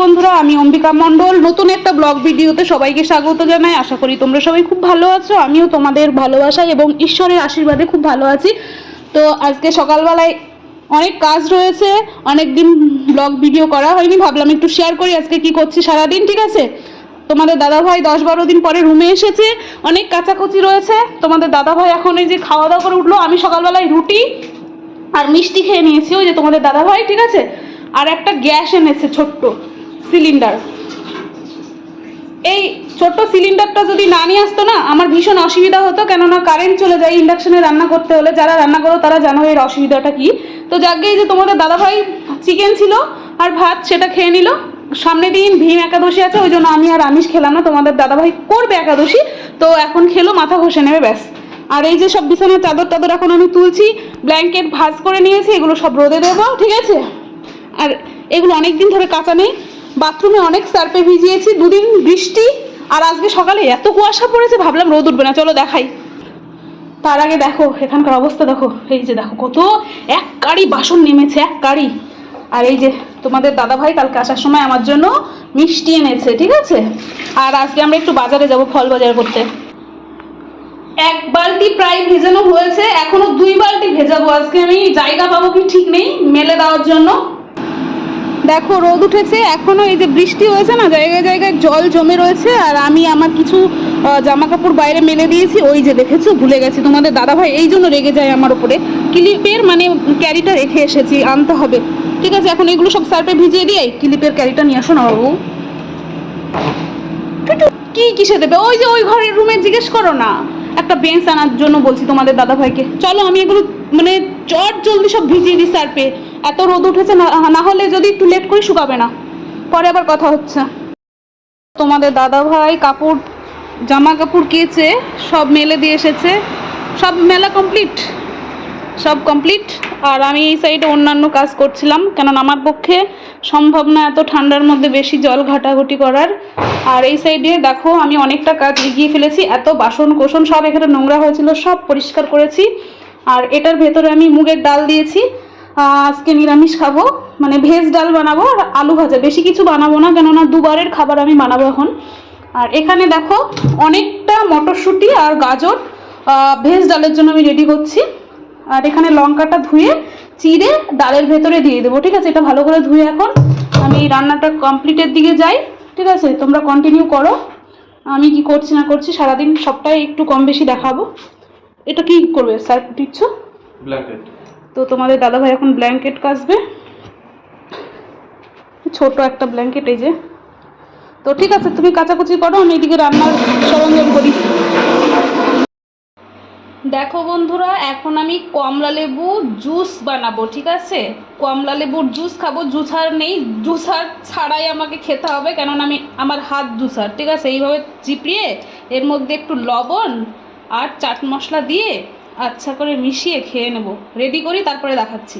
বন্ধুরা, আমি অম্বিকা মণ্ডল নতুন একটা ব্লগ ভিডিওতে সবাইকে স্বাগত জানাই। আশা করি তোমরা সবাই খুব ভালো আছো। আমিও তোমাদের ভালোবাসায় এবং ঈশ্বরের আশীর্বাদে খুব ভালো আছি। তো আজকে সকালবেলায় অনেক কাজ রয়েছে, অনেক দিন ব্লগ ভিডিও করা হয়নি, ভাবলাম একটু শেয়ার করি আজকে কি করছি সারাদিন। ঠিক আছে, তোমাদের দাদাভাই 10-12 দিন পরে রুমে এসেছে, অনেক কাচাকুচি রয়েছে। তোমাদের দাদাভাই এখন এই যে খাওয়া দাওয়া করে উঠলো। আমি সকালবেলায় রুটি আর মিষ্টি খেয়ে নিয়েছি, ওই যে তোমাদের দাদাভাই। ঠিক আছে, আর একটা গ্যাস এনেছে ছোট্ট সিলিন্ডার। এই ছোট্ট সিলিন্ডারটা যদি না নিয়ে আসতো না, আমার ভীষণ অসুবিধা হতো, কেননা কারেন্ট চলে যায় ইন্ডাকশনে রান্না করতে হলে। যারা রান্না করো তারা জানো এর অসুবিধাটা কি। তো যাকে এই যে তোমাদের দাদাভাই চিকেন ছিল আর ভাত, সেটা খেয়ে নিল। সামনে দিন ভীম একাদশী আছে, ওই জন্য আমি আর আমিষ খেলাম না। তোমাদের দাদাভাই করবে একাদশী, তো এখন খেলো, মাথা ঘষে নেবে, ব্যাস। আর এই যে সব বিছানার চাদর টাদর এখন আমি তুলছি, ব্ল্যাঙ্কেট ভাঁজ করে নিয়েছি, এগুলো সব রোদে দেবো। ঠিক আছে, আর এগুলো অনেক দিন ধরে কাঁচা নেই। বাথরুমে অনেক সার্ফে ভিজিয়েছি, দুদিন বৃষ্টি, আর আজকে সকালে এত কুয়াশা পড়েছে, ভাবলাম রোদ উঠবে না, চলো দেখাই। তার আগে দেখো এখানকার অবস্থা, দেখো এই যে দেখো কত এক কাড়ি বাসন নেমেছে, এক কাড়ি। আর এই যে তোমাদের দাদাভাই কালকে আসার সময় আমার জন্য মিষ্টি এনেছে। ঠিক আছে, আর আজকে আমরা একটু বাজারে যাব, ফল বাজার করতে। এক বালতি প্রায় ভেজানো হয়েছে, এখনো 2 বালতি ভেজাবো। আজকে আমি জায়গা পাবো কি ঠিক নেই মেলে দেওয়ার জন্য। দেখো রোদ উঠেছে, এখনো এই যে বৃষ্টি হয়েছে না, জায়গায় জায়গায় জল জমে রয়েছে। আর আমি আমার কিছু জামা কাপড় বাইরে মেলে দিয়েছি, ওই যে দেখেছো, ভুলে গেছি। তোমাদের দাদাভাই এই জন্য রেগে যায় আমার উপরে, ক্লিপের মানে ক্যারিটা রেখে এসেছি, আনতে হবে। ঠিক আছে, এখন এগুলো সব সার্ফে ভিজিয়ে দিয়ে ক্লিপের ক্যারিটা নিয়ে আসো না বাবু। কি কিসে দেবে? ওই যে ওই ঘরের রুমে জিজ্ঞেস করো না, একটা বেঞ্চ আনার জন্য বলছি তোমাদের দাদাভাইকে। চলো আমি এগুলো মানে চট জলদি সব ভিজিয়ে দিই সার্ফে, এত রোদ উঠেছে, না হলে যদি একটু লেট করে শুকাবে না, পরে আবার কথা হচ্ছে। তোমাদের দাদাভাই কাপড়, জামা কাপড় কেচে সব মেলে দিয়ে এসেছে, সব মেলা কমপ্লিট, সব কমপ্লিট। আর আমি এই সাইডে অন্যান্য কাজ করছিলাম, কেননা আমার পক্ষে সম্ভব না এত ঠান্ডার মধ্যে বেশি জল ঘাটাঘুটি করার। আর এই সাইডে দেখো আমি অনেকটা কাজ এগিয়ে ফেলেছি, এত বাসন কোসন সব এখানে নোংরা হয়েছিল, সব পরিষ্কার করেছি। আর এটার ভেতরে আমি মুগের ডাল দিয়েছি, আজকে নিরামিষ খাবো, মানে ভেজ ডাল বানাবো আর আলু ভাজা, বেশি কিছু বানাবো না, কেননা দুবারের খাবার আমি বানাবো এখন। আর এখানে দেখো অনেকটা মটরশুঁটি আর গাজর ভেজ ডালের জন্য আমি রেডি করছি। আর এখানে লঙ্কাটা ধুয়ে চিড়ে ডালের ভেতরে দিয়ে দেবো। ঠিক আছে, এটা ভালো করে ধুয়ে এখন আমি রান্নাটা কমপ্লিটের দিকে যাই। ঠিক আছে, তোমরা কন্টিনিউ করো, আমি কি করছি না করছি সারাদিন সবটাই একটু কম বেশি দেখাবো। এটা কি করবে স্যার, দিচ্ছ ব্ল্যাঙ্কেট? তো তোমাদের দাদাভাই এখন ব্ল্যাঙ্কেট কাচবে, ছোট একটা ব্ল্যাঙ্কেট এই যে। তো ঠিক আছে, তুমি কাচাকুচি করো, আমি এদিকে রান্নার সরঞ্জাম করি। দেখো বন্ধুরা, এখন আমি কমলা লেবু জুস বানাবো। ঠিক আছে, কমলা লেবুর জুস খাবো, জুসার নেই, জুসার ছাড়াই আমাকে খেতে হবে, কেননা আমার হাত জুসার। ঠিক আছে, এইভাবে চিপড়িয়ে এর মধ্যে একটু লবণ আর চাট মশলা দিয়ে আচ্ছা করে মিশিয়ে খেয়ে নেব। রেডি করি, তারপরে দেখাচ্ছি।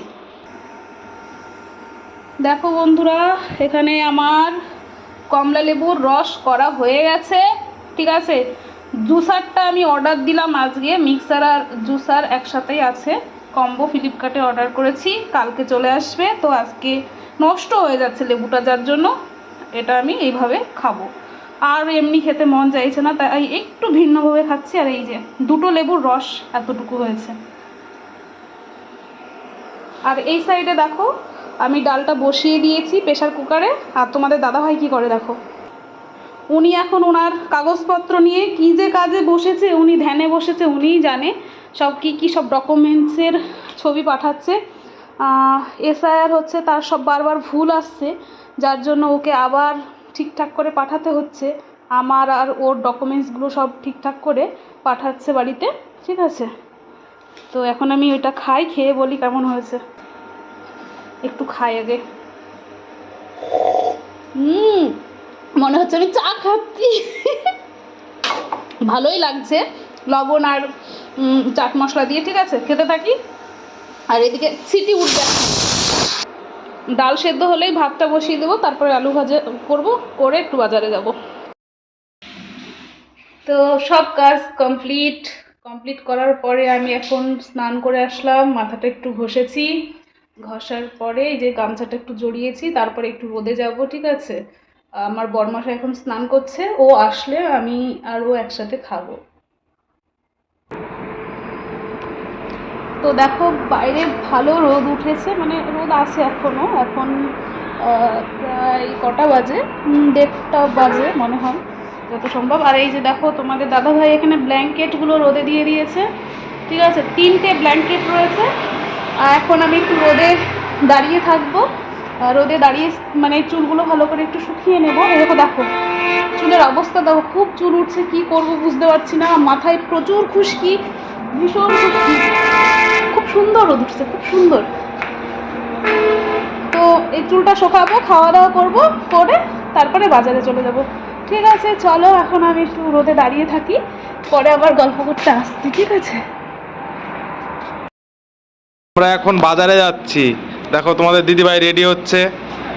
দেখো বন্ধুরা, এখানে আমার কমলা লেবুর রস করা হয়ে গেছে। ঠিক আছে, জুসারটা আমি অর্ডার দিলাম আজকে, মিক্সার আর জুসার একসাথেই আছে, কম্বো ফ্লিপকার্টে অর্ডার করেছি, কালকে চলে আসবে। তো আজকে নষ্ট হয়ে যাচ্ছে লেবুটা, যার জন্য এটা আমি এইভাবে খাবো। আর এমনি খেতে মন চাইছে না, তাই একটু ভিন্নভাবে খাচ্ছি। আর এই যে 2টো লেবুর রস এতটুকু হয়েছে। আর এই সাইডে দেখো আমি ডালটা বসিয়ে দিয়েছি প্রেশার কুকারে। আর তোমাদের দাদাভাই কি করে দেখো, উনি এখন ওনার কাগজপত্র নিয়ে কী যে কাজে বসেছে, উনি ধ্যানে বসেছে, উনিই জানে সব কী সব ডকুমেন্টসের ছবি পাঠাচ্ছে। এসআইআর হচ্ছে, তার সব বারবার ভুল আসছে, যার জন্য ওকে আবার ঠিকঠাক করে পাঠাতে হচ্ছে। আমার আর ওর ডকুমেন্টসগুলো সব ঠিকঠাক করে পাঠাচ্ছে বাড়িতে। ঠিক আছে, তো এখন আমি ওইটা খাই, খেয়ে বলি কেমন হয়েছে। একটু খাই আগে। মনে হচ্ছে আমি চা খাচ্ছি। ভালোই লাগছে লবণ আর চাট মশলা দিয়ে। ঠিক আছে, খেতে থাকি। আর এদিকে সিটি উঠবে, ডাল সেদ্ধ হলেই ভাতটা বসিয়ে দেবো, তারপরে আলু ভাজা করবো, করে একটু বাজারে যাব। তো সব কাজ কমপ্লিট করার পরে আমি এখন স্নান করে আসলাম, মাথাটা একটু ঘষেছি, ঘষার পরে এই যে গামছাটা একটু জড়িয়েছি, তারপরে একটু রোদে যাব, ঠিক আছে। আমার বরমশাই এখন স্নান করছে, ও আসলে আমি আর ও একসাথে খাবো। তো দেখো বাইরে ভালো রোদ উঠেছে, মানে রোদ আছে এখনো। এখন প্রায় কটা বাজে, 1:30 বাজে মনে হয় যত সম্ভব। আর এই যে দেখো তোমাদের দাদাভাই এখানে ব্ল্যাঙ্কেটগুলো রোদে দিয়ে দিয়েছে, ঠিক আছে। 3টে ব্ল্যাঙ্কেট রয়েছে। আর এখন আমি একটু রোদে দাঁড়িয়ে থাকবো, রোদে দাঁড়িয়ে মানে চুলগুলো ভালো করে একটু শুকিয়ে নেবো। এরকম দেখো চুলের অবস্থা দেখো, খুব চুল উঠছে, কি করব বুঝতে পারছি না। মাথায় প্রচুর খুশকি, ভীষণ খুশকি, খুব সুন্দর রোদ উঠছে, খুব সুন্দর। তো এই চুলটা শুকাবো, খাওয়া দাওয়া করবো, করে তারপরে বাজারে চলে যাব। ঠিক আছে চলো, এখন আমি একটু রোদে দাঁড়িয়ে থাকি, পরে আবার গল্প করতে আসছি, ঠিক আছে। আমরা এখন বাজারে যাচ্ছি। দেখো তোমাদের দিদিভাই রেডি হচ্ছে।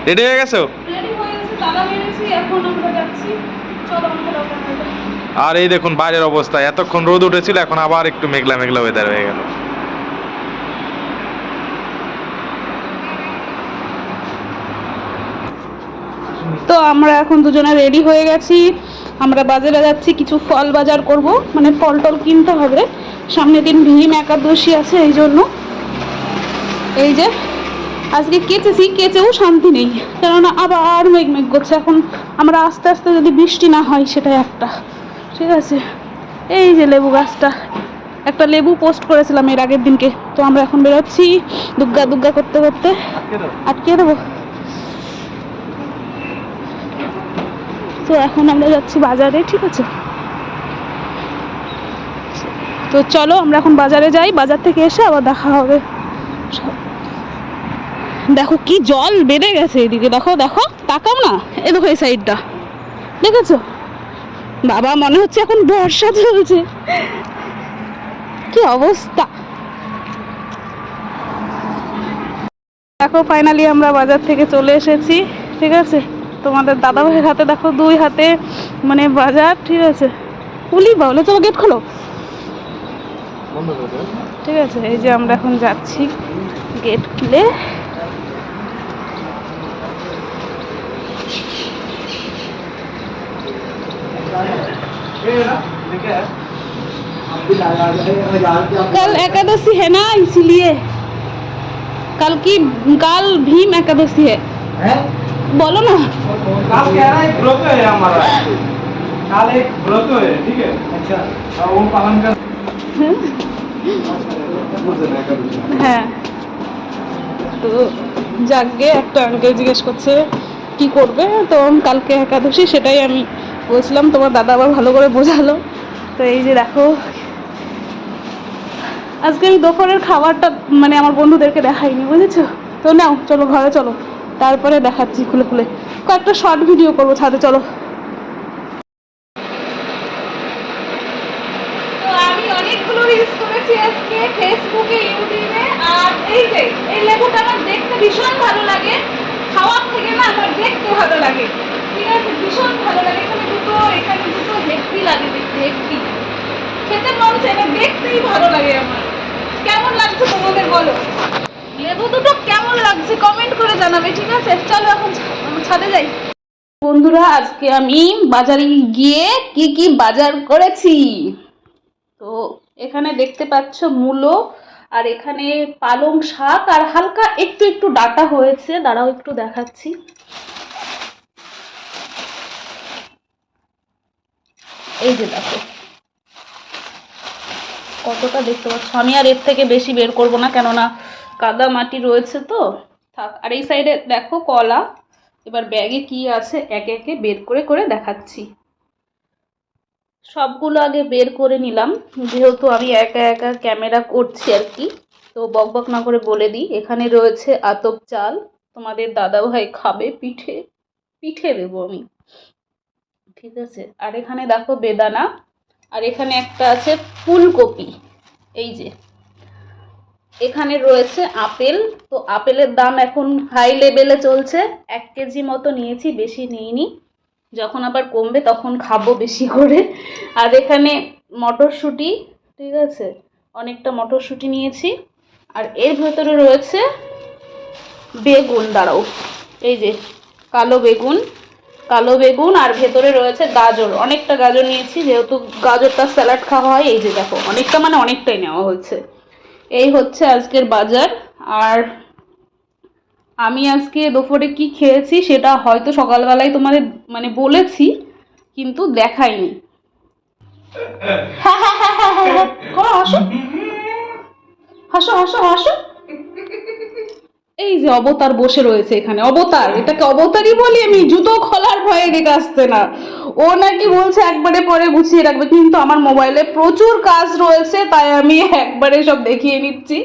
রেডি হয়ে গেছো? রেডি হয়ে গেছে, তালা মেরেছি, এখন আমরা যাচ্ছি। চলো আমাদের দোকানে। আর এই দেখুন বাইরের অবস্থা, এতক্ষণ রোদ উঠেছিল, এখন আবার একটু মেঘলা মেঘলা ওয়েদার হয়ে গেল। তো আমরা এখন দুজনে রেডি হয়ে গেছি, আমরা বাজারে যাচ্ছি, কিছু ফল বাজার করব, মানে ফল টল কিনতে হবে। সামনের দিন ভীম একাদশী আছে, এই জন্য। এই যে আজকে কেচেছি, কেচেও শান্তি নেই, কেননা আবার মেঘ মেঘ করছে। এখন আমরা আস্তে আস্তে যদি বৃষ্টি না হয় সেটাই একটা, ঠিক আছে। এই যে লেবু গাছটা, একটা লেবু পোস্ট করেছিলাম এর আগের দিনকে। তো আমরা এখন বেরোচ্ছি দুগ্গা দুগ্গা করতে করতে। আটকে দেবো। তো এখন আমরা যাচ্ছি বাজারে, ঠিক আছে। তো চলো আমরা এখন বাজারে যাই, বাজার থেকে এসে আবার দেখা হবে। দেখো কি জল বেড়ে গেছে এদিকে, দেখো দেখো, তাকাও না, এ দেখো এই সাইডটা, দেখেছো? বাবা মনে হচ্ছে এখন বর্ষা চলছে, কি অবস্থা। দেখো ফাইনালি আমরা বাজার থেকে চলে এসেছি, ঠিক আছে। তোমাদের দাদাভাইয়ের হাতে দেখো 2 হাতে মানে বাজার, ঠিক আছে। পুলি বলে চলো গেট খোলো, ঠিক আছে। এই যে আমরা এখন যাচ্ছি গেট খুলে। कल एकादशी है ना, इसलिए कल भीम एकादशी है, बोलो ना। कल कह रहा है व्रत है हमारा, कल एक व्रत है, ठीक है। अच्छा, वो पालन कर। হ্যাঁ, তো যাকে একটা আঙ্কেল জিজ্ঞেস করছে কি করবে, তো কালকে একাদশী, সেটাই আমি বলছিলাম। তোমার দাদা আবার ভালো করে বোঝালো। তো এই যে দেখো, আজকে আমি দুপুরের খাবারটা মানে আমার বন্ধুদেরকে দেখাইনি, বুঝেছো? তো নাও চলো ঘরে চলো, তারপরে দেখাচ্ছি খুলে খুলে। কয়েকটা শর্ট ভিডিও করবো ছাদে, চলো। তো আমি অনেকগুলো রিলস করেছি আজকে ফেসবুকে, ইউটিউবে। আর এই যে এই লেবুটা আমার দেখতে ভীষণ ভালো লাগে, খাওয়ার থেকে না আমার দেখতে ভালো লাগে, ঠিক আছে। ভীষণ ভালো লাগে, এখানে দুটো হেভি লাগে দেখতে, হেভি খেতে মন চায় না, দেখতেই ভালো লাগে আমার। কেমন লাগছে তোমাদের বলো, লেবু দুটো কেমন লাগছে কমেন্ট করে জানাবে, ঠিক আছে। চলো এখন ছাদে যাই। বন্ধুরা আজকে আমি বাজারে গিয়ে কি কি বাজার করেছি, তো এখানে দেখতে পাচ্ছ মূলো, আর এখানে পালং শাক, আর হালকা একটু একটু ডাটা হয়েছে, দাঁড়াও একটু দেখাচ্ছি। এই যে দেখো কতটা দেখতে পাচ্ছ, আমি আর এর থেকে বেশি বের করব না, কেননা কাদা মাটি রয়েছে তো থাক। আর এই সাইডে দেখো কলা, এবার ব্যাগে কি আছে একে একে বের করে করে দেখাচ্ছি। সবগুলো আগে বের করে নিলাম, যেহেতু আমি একা একা ক্যামেরা করছি আর কি, তো বক বক না করে বলে দিই। এখানে রয়েছে আতপ চাল, তোমাদের দাদাভাই খাবে, পিঠে পিঠে দেবো আমি, ঠিক আছে। আর এখানে দেখো বেদানা, আর এখানে একটা আছে ফুলকপি। এই যে এখানে রয়েছে আপেল, তো আপেলের দাম এখন হাই লেভেলে চলছে, 1 কেজি মতো নিয়েছি, বেশি নিইনি, যখন আবার কমবে তখন খাবো বেশি করে। আর এখানে মটরশুঁটি, ঠিক আছে, অনেকটা মটরশুঁটি নিয়েছি। আর এর ভেতরে রয়েছে বেগুন, দাঁড়াও, এই যে কালো বেগুন আর ভেতরে রয়েছে গাজর। অনেকটা গাজর নিয়েছি, যেহেতু গাজরটা স্যালাড খাওয়া হয়। এই যে দেখো, অনেকটা মানে অনেকটাই নেওয়া হয়েছে। এই হচ্ছে আজকের বাজার। আর আমি আজকে দুপুরে কি খেয়েছি সেটা হয়তো সকালবেলায় তোমাদের মানে বলেছি, কিন্তু দেখাইনি। করো, হাসো হাসো হাসো হাসো। এই যে অবতার বসে রয়েছে এখানে, অবতার, এটাকে অবতারই বলি আমি? জুতো খোলার ভয়ে এদিকে আসছে না। ও নাকি বলছে একবারে পরে গুছিয়ে রাখবে, কিন্তু আমার মোবাইলে প্রচুর কাজ রয়েছে, তাই আমি একবারে সব দেখিয়ে নিচ্ছি।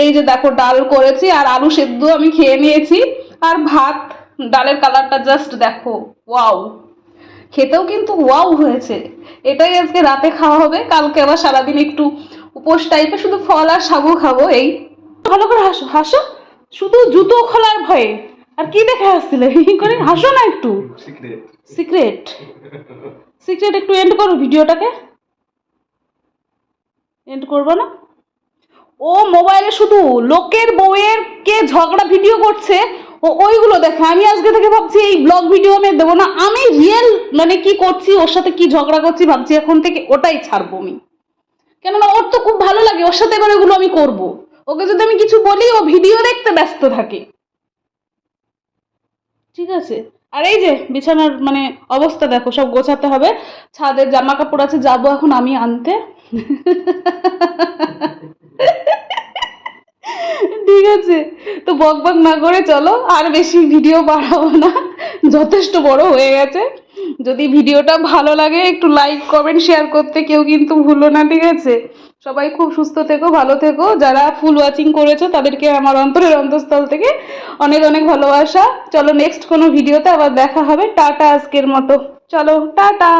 এই যে দেখো, ডাল করেছি আর আলু সেদ্ধ আমি খেয়ে নিয়েছি, আর ভাত। ডালের কালারটা জাস্ট দেখো, ওয়াও, খেতেও কিন্তু ওয়াও হয়েছে। এটাই আজকে রাতে খাওয়া হবে। কালকে আবার সারাদিন একটু উপোস টাইপের, শুধু ফল আর সাবু খাবো। এই ভালো করে হাসো হাসো, শুধু জুতো খোলার ভয়ে। আর কি দেখে আসছিলে করে? হাসো না একটু। সিক্রেট সিক্রেট একটু এন্ড করো ভিডিওটাকে। এন্ড করবো না? ও মোবাইলে শুধু লোকের বউয়ের কে ঝগড়া ভিডিও করছে, ও ওইগুলো দেখে। আমি আজকে থেকে ভাবছি এই ব্লগ ভিডিও আমি দেবো না, আমি রিয়েল মানে কি করছি, ওর সাথে কি ঝগড়া করছি ভাবছি এখন থেকে ওটাই ছাড়বো আমি। কেননা ওর তো খুব ভালো লাগে, ওর সাথে এবার ওগুলো আমি করবো। ওকে যদি আমি কিছু বলি, ও ভিডিও দেখতে ব্যস্ত থাকে। ঠিক আছে। আর এই যে বিছানার মানে অবস্থা দেখো, সব গোছাতে হবে। ছাদের জামা কাপড় আছে, যাবো এখন আমি আনতে। ঠিক আছে, তো বক বক না করে চলো, আর বেশি ভিডিও বাড়াবো না, যথেষ্ট বড় হয়ে গেছে। যদি ভিডিওটা ভালো লাগে একটু লাইক কমেন্ট শেয়ার করতে কেউ কিন্তু ভুলো না, ঠিক আছে? সবাই খুব সুস্থ থেকো, ভালো থেকো। যারা ফুল ওয়াচিং করেছো তাদেরকে আমার অন্তরের অন্তঃস্থল থেকে অনেক অনেক ভালোবাসা। চলো নেক্সট কোনো ভিডিওতে আবার দেখা হবে। টাটা আজকের মতো, চলো টাটা।